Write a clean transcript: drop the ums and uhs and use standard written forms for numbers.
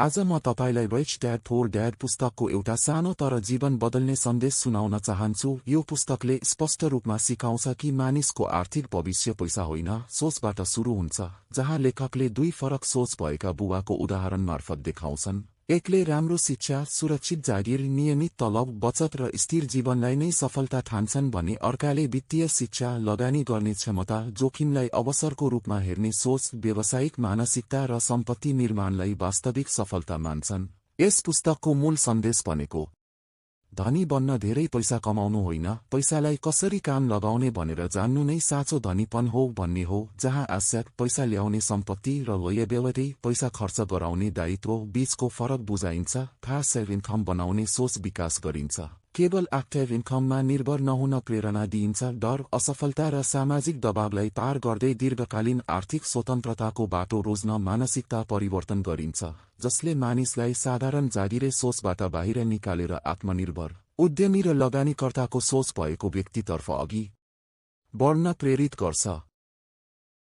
आज म तपाईलाई रिच ड्याड पुअर ड्याड पुस्तकको एउटा सानो तर जीवन बदल्ने सन्देश सुनाउन चाहन्छु। यो पुस्तकले स्पष्ट रूपमा सिकाउँछ कि मानिसको आर्थिक भविष्य पैसा होइन, सोचबाट सुरु हुन्छ, जहाँ लेखकले दुई फरक सोच भएका बुबाको उदाहरण मार्फत देखाउँछन्। एकले राम्रो शिक्षा, सुरक्षित जागिर, नियमित तलब, बचत र स्थिर जीवनलाई नै सफलता ठान्छन् भने अर्काले वित्तीय शिक्षा, लगानी गर्ने क्षमता, जोखिमलाई अवसरको रूपमा हेर्ने सोच, व्यावसायिक मानसिकता र सम्पत्ति निर्माणलाई वास्तविक सफलता मान्छन्। यस पुस्तकको मूल सन्देश भनेको धनी बन्न धेरै पैसा कमाउनु होइन, पैसालाई कसरी काम लगाउने भनेर जान्नु नै साँचो धनीपन हो भन्ने हो, जहाँ एसेट, पैसा ल्याउने सम्पत्ति र लायबिलिटी, पैसा खर्च गराउने दायित्व बीचको फरक बुझाइन्छ। पासिभ इन्कम बनाउने सोच विकास गरिन्छ। केवल एक्टिभ इन्कममा निर्भर नहुन प्रेरणा दिइन्छ। डर, असफलता र सामाजिक दबावलाई पार गर्दै दीर्घकालीन आर्थिक स्वतन्त्रताको बाटो रोज्न मानसिकता परिवर्तन गरिन्छ, जसले मानिसलाई साधारण जागिरे सोचबाट बाहिर निकालेर आत्मनिर्भर, उद्यमी र लगानीकर्ताको सोच भएको व्यक्तितर्फ अघि बढ्न प्रेरित गर्छ।